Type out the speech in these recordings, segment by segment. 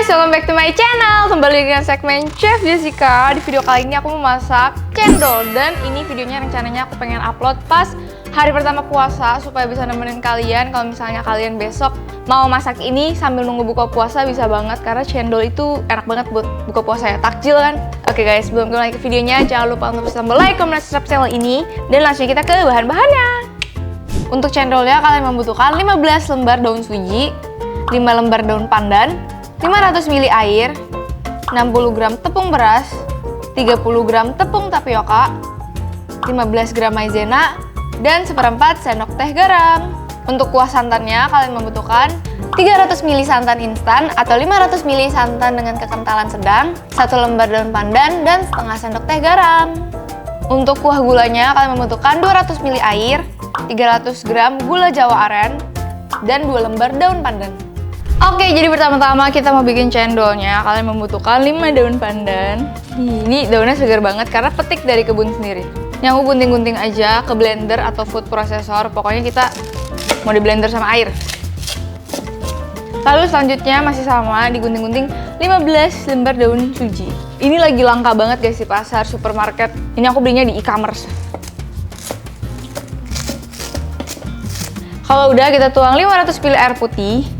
guys, welcome back to my channel. Kembali dengan segmen Chef Jessica. Di video kali ini aku mau masak cendol. Dan ini videonya rencananya aku pengen upload pas hari pertama puasa, supaya bisa nemenin kalian. Kalau misalnya kalian besok mau masak ini sambil nunggu buka puasa, bisa banget. Karena cendol itu enak banget buat buka puasa ya, takjil kan. Oke guys, sebelum kita lanjut ke videonya, jangan lupa untuk tombol like, comment, dan subscribe channel ini. Dan langsung kita ke bahan-bahannya. Untuk cendolnya kalian membutuhkan 15 lembar daun suji, 5 lembar daun pandan, 500 ml air, 60 gram tepung beras, 30 gram tepung tapioka, 15 gram maizena, dan seperempat sendok teh garam. Untuk kuah santannya kalian membutuhkan 300 ml santan instan atau 500 ml santan dengan kekentalan sedang, 1 lembar daun pandan, dan setengah sendok teh garam. Untuk kuah gulanya kalian membutuhkan 200 ml air, 300 gram gula jawa aren, dan 2 lembar daun pandan. Oke, jadi pertama-tama kita mau bikin cendolnya. Kalian membutuhkan 5 daun pandan. Ini daunnya segar banget karena petik dari kebun sendiri. Ini aku gunting-gunting aja ke blender atau food processor. Pokoknya kita mau di blender sama air. Lalu selanjutnya masih sama, digunting-gunting 15 lembar daun suji. Ini lagi langka banget guys di pasar, supermarket. Ini aku belinya di e-commerce. Kalau udah, kita tuang 500 ml air putih.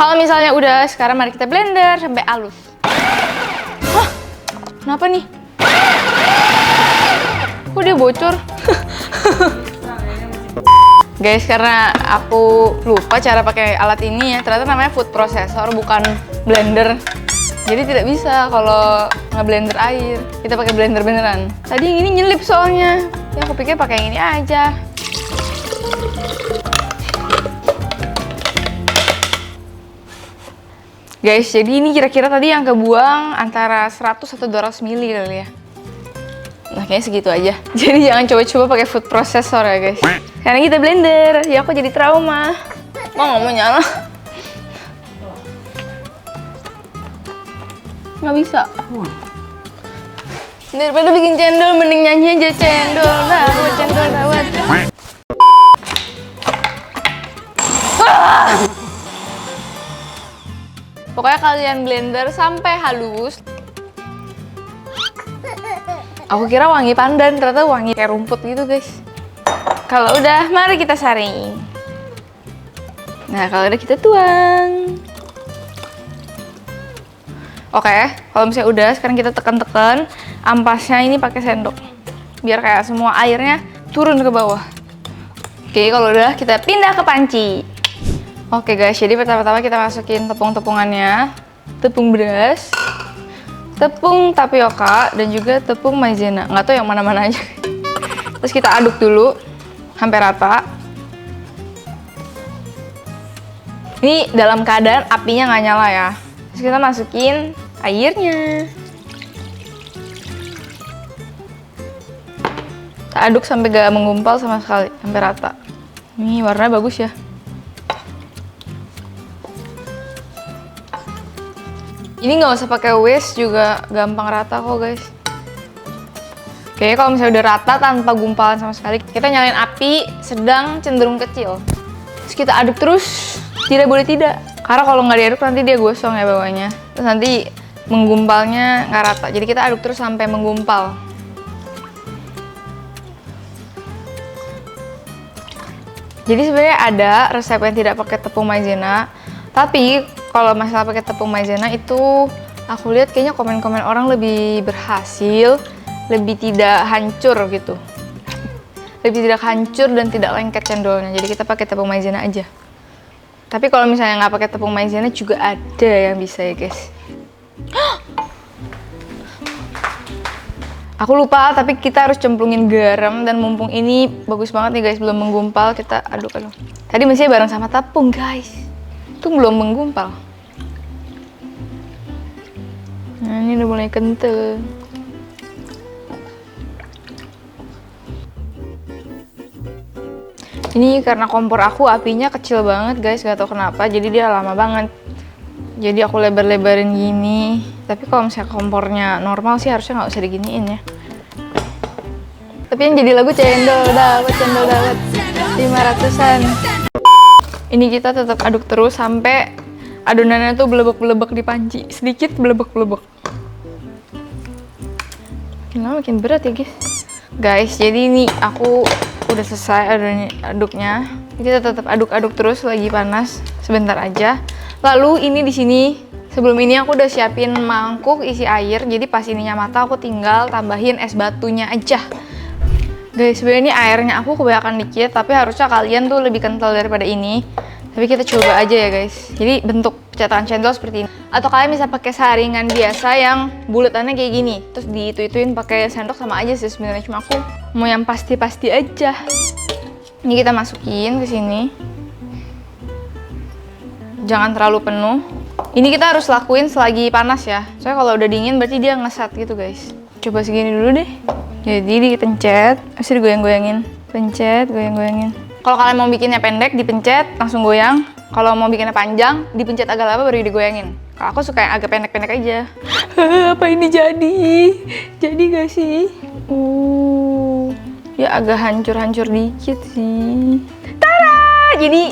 Kalau misalnya udah, sekarang mari kita blender sampai halus. Hah? Kenapa nih? Kok dia bocor? Guys, karena aku lupa cara pakai alat ini ya. Ternyata namanya food processor, bukan blender. Jadi tidak bisa kalau ngeblender air. Kita pakai blender beneran. Tadi yang ini nyelip soalnya. Ya aku pikir pakai yang ini aja. Guys, jadi ini kira-kira tadi yang kebuang antara 100 atau 200 ml kali ya. Nah, kayaknya segitu aja. Jadi jangan coba-coba pakai food processor ya guys. Karena kita blender, ya aku jadi trauma. Mau nggak mau nyala. Nggak bisa. Daripada bikin cendol, mending nyanyi aja cendol dawet, cendol dawet. Pokoknya kalian blender sampai halus. Aku kira wangi pandan, ternyata wangi kayak rumput gitu guys. Kalau udah, mari kita saring. Nah, kalau udah kita tuang. Oke, kalau misalnya udah, sekarang kita tekan-tekan ampasnya ini pakai sendok. Biar kayak semua airnya turun ke bawah. Oke, kalau udah, kita pindah ke panci. Oke guys, jadi pertama-tama kita masukin tepung-tepungannya, tepung beras, tepung tapioka, dan juga tepung maizena. Nggak tahu yang mana-mana aja. Terus kita aduk dulu sampai rata. Ini dalam keadaan apinya nggak nyala ya. Terus kita masukin airnya. Kita aduk sampai gak menggumpal sama sekali, sampai rata. Ini warnanya bagus ya. Ini nggak usah pakai whisk juga gampang rata kok guys. Oke, kalau misalnya udah rata tanpa gumpalan sama sekali, kita nyalain api sedang cenderung kecil. Terus kita aduk terus, tidak boleh tidak. Karena kalau nggak diaduk nanti dia gosong ya bawahnya. Terus nanti menggumpalnya nggak rata. Jadi kita aduk terus sampai menggumpal. Jadi sebenarnya ada resep yang tidak pakai tepung maizena, tapi kalau masalah pakai tepung maizena itu aku lihat kayaknya komen-komen orang lebih berhasil, lebih tidak hancur gitu. Lebih tidak hancur dan tidak lengket cendolnya. Jadi kita pakai tepung maizena aja. Tapi kalau misalnya nggak pakai tepung maizena juga ada yang bisa ya guys. Aku lupa, tapi kita harus cemplungin garam, dan mumpung ini bagus banget nih guys, belum menggumpal, kita aduk-aduk. Tadi mestinya bareng sama tepung guys. Itu belum menggumpal. Nah, ini udah mulai kental. Ini karena kompor aku apinya kecil banget guys, gak tau kenapa, jadi dia lama banget. Jadi aku lebar-lebarin gini. Tapi kalau misalnya kompornya normal sih harusnya nggak usah diginiin ya. Tapi yang jadi lagu cendol dawet 500-an. Ini kita tetap aduk terus sampai adonannya tuh belebek-belebek di panci, sedikit belebek-belebek. Makin berat ya guys. Jadi ini aku udah selesai aduknya. Kita tetap aduk-aduk terus, lagi panas, sebentar aja. Lalu ini di sini sebelum ini aku udah siapin mangkuk isi air. Jadi pas ininya matang aku tinggal tambahin es batunya aja. Guys, sebenarnya ini airnya aku kebanyakan dikit, tapi harusnya kalian tuh lebih kental daripada ini. Tapi kita coba aja ya guys. Jadi bentuk cetakan cendol seperti ini. Atau kalian bisa pakai saringan biasa yang bulatannya kayak gini. Terus diitu-ituin pakai sendok sama aja sih sebenarnya. Cuma aku mau yang pasti-pasti aja. Ini kita masukin ke sini. Jangan terlalu penuh. Ini kita harus lakuin selagi panas ya. Soalnya kalau udah dingin berarti dia ngesat gitu guys. Coba segini dulu deh. Jadi dipencet, harus digoyang-goyangin. Pencet, goyang-goyangin. Kalau kalian mau bikinnya pendek, dipencet, langsung goyang. Kalau mau bikinnya panjang, dipencet agak lama baru digoyangin. Kalau aku suka yang agak pendek-pendek aja. Apa ini jadi? Jadi gak sih? Ya agak hancur-hancur dikit sih. Tada!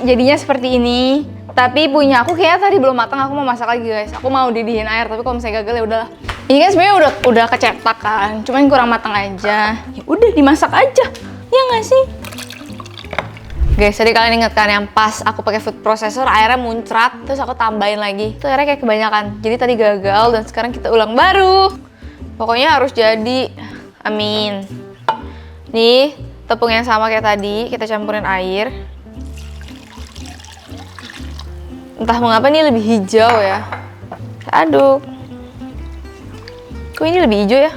Jadinya seperti ini. Tapi punya aku kayaknya tadi belum matang, aku mau masak lagi guys. Aku mau didihin air, tapi kalau misalnya gagal ya udahlah. Ini kan sebenarnya udah kecetak kan, cuman kurang matang aja. Ya udah dimasak aja. Ya nggak sih? Guys, tadi kalian ingat kan yang pas aku pakai food processor airnya muncrat, terus aku tambahin lagi. Itu airnya kayak kebanyakan. Jadi tadi gagal dan sekarang kita ulang baru. Pokoknya harus jadi. Amin. Nih, tepung yang sama kayak tadi, kita campurin air. Entah mengapa ini lebih hijau ya. Kita aduk. Kok ini lebih hijau ya?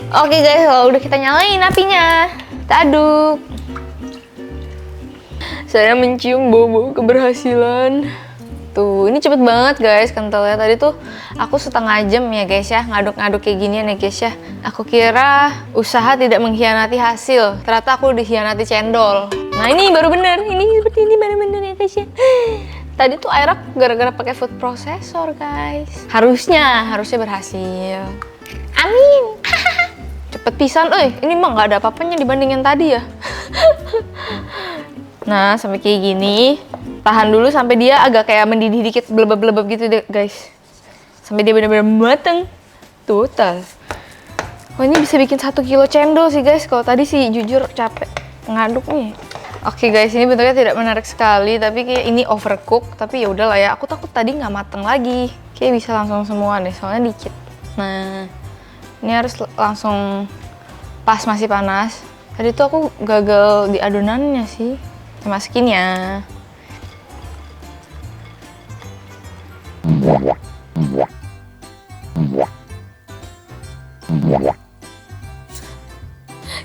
Oke guys, kalau udah kita nyalain apinya, kita aduk. Saya mencium bau-bau keberhasilan. Tuh, ini cepet banget guys kentalnya. Tadi tuh aku setengah jam ya guys ya, ngaduk-ngaduk kayak ginian ya guys ya. Aku kira usaha tidak mengkhianati hasil, ternyata aku dikhianati cendol. Nah ini baru bener, ini seperti ini baru bener ya guys ya. Tadi tuh airnya gara-gara pakai food processor guys. Harusnya berhasil. Amin. Cepet pisan, ini mah nggak ada apa-apanya dibandingin tadi ya. Nah sampai kayak gini, tahan dulu sampai dia agak kayak mendidih dikit, belebab-belebab gitu deh guys. Sampai dia benar-benar mateng total. Oh ini bisa bikin 1 kilo cendol sih guys. Kalau tadi sih jujur capek ngaduk nih. Oke guys, ini bentuknya tidak menarik sekali, tapi kayak ini overcook. Tapi ya udahlah ya, aku takut tadi nggak mateng lagi. Kayak bisa langsung semua deh, soalnya dikit. Nah, ini harus langsung pas masih panas. Tadi tuh aku gagal di adonannya sih. Masukin ya.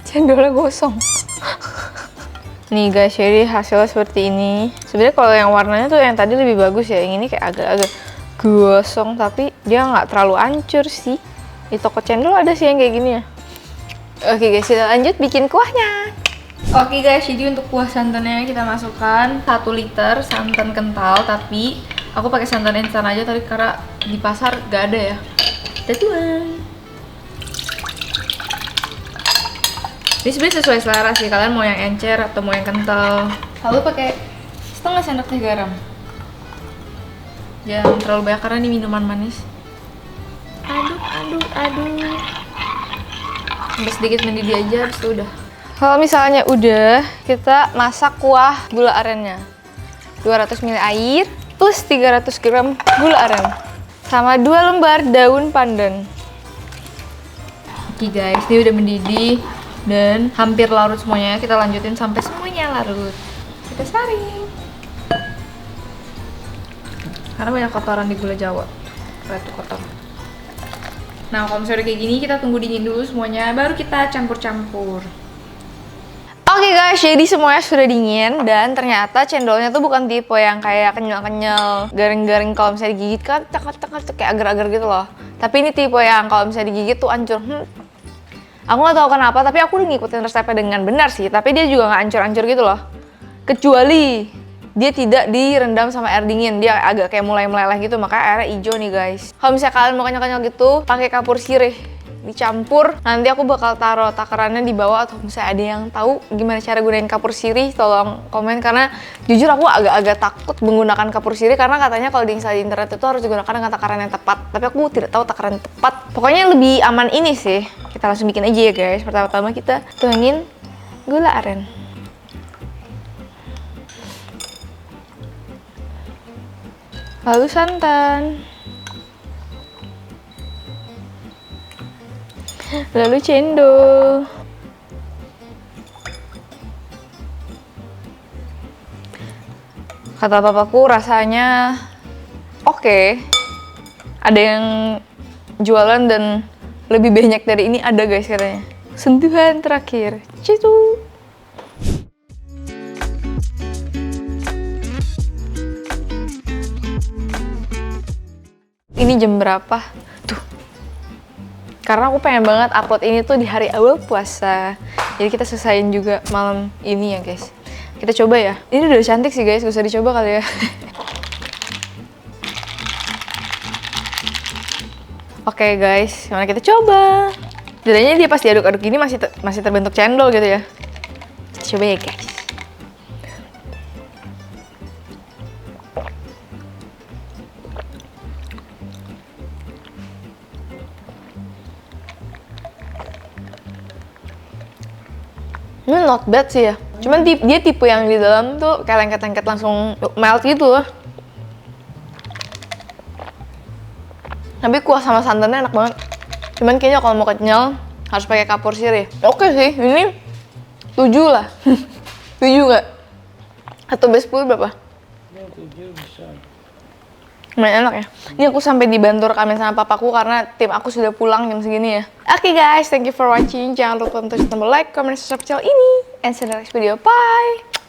Cendolnya gosong. Nih guys, jadi hasilnya seperti ini. Sebenarnya kalau yang warnanya tuh yang tadi lebih bagus ya. Yang ini kayak agak-agak gosong, tapi dia nggak terlalu hancur sih. Di toko cendol ada sih yang kayak gini ya. Oke guys, kita lanjut bikin kuahnya. Oke guys, jadi untuk kuah santannya kita masukkan 1 liter santan kental, tapi aku pakai santan instan aja tadi karena di pasar gak ada ya. Kita tuang. Ini sebenarnya sesuai selera sih, kalian mau yang encer atau mau yang kental. Lalu pakai setengah sendok teh garam. Jangan terlalu banyak karena ini minuman manis. Aduk. Sampai sedikit mendidih aja, habis itu udah. Kalau misalnya udah, kita masak kuah gula arennya. 200 ml air plus 300 gram gula aren. Sama 2 lembar daun pandan. Oke guys, ini udah mendidih dan hampir larut semuanya. Kita lanjutin sampai semuanya larut. Kita saring. Karena banyak kotoran di gula Jawa. Itu kotor. Nah, kalau misalnya udah kayak gini, kita tunggu dingin dulu semuanya, baru kita campur-campur. Oke guys, jadi semuanya sudah dingin dan ternyata cendolnya tuh bukan tipe yang kayak kenyal-kenyal, garing-garing kalau misalnya digigit kan cekak-cekak kayak agar-agar gitu loh. Tapi ini tipe yang kalau misalnya digigit tuh hancur. Aku nggak tahu kenapa, tapi aku udah ngikutin resepnya dengan benar sih. Tapi dia juga nggak hancur-hancur gitu loh. Kecuali dia tidak direndam sama air dingin, dia agak kayak mulai meleleh gitu, makanya airnya hijau nih guys. Kalau misalnya kalian mau kenyal-kenyal gitu, pakai kapur sirih. dicampur. Nanti aku bakal taruh takarannya di bawah, atau misalnya ada yang tahu gimana cara gunain kapur sirih, tolong komen. Karena jujur aku agak-agak takut menggunakan kapur sirih, karena katanya kalau di internet itu harus digunakan dengan takaran yang tepat. Tapi aku tidak tahu takaran yang tepat. Pokoknya lebih aman ini sih. Kita langsung bikin aja ya guys. Pertama-tama kita tuangin gula aren. Lalu santan. Lalu cendol. Kata papaku rasanya oke. Ada yang jualan dan lebih banyak dari ini ada guys katanya. Sentuhan terakhir. Citu. Ini jam berapa? Tuh. Karena aku pengen banget upload ini tuh di hari awal puasa. Jadi kita selesaiin juga malam ini ya guys. Kita coba ya. Ini udah cantik sih guys, gak usah dicoba kali ya. Oke guys, gimana kita coba? Jadinya dia pas diaduk-aduk gini masih terbentuk cendol gitu ya. Kita coba ya guys. Ini not bad sih ya. Cuman dia tipe yang di dalam tuh kayak lengket-lengket langsung melt gitu loh. Tapi kuah sama santannya enak banget. Cuman kayaknya kalau mau kenyal harus pakai kapur sirih. Oke sih, ini 7 lah. 7 nggak? Atau base 10 berapa? 7 bisa. Lumayan enak ya. Ini aku sampai dibantu rekamin sama papaku karena tim aku sudah pulang jam segini ya. Oke guys, thank you for watching. Jangan lupa untuk like, comment, subscribe channel ini. And see you in the next video. Bye!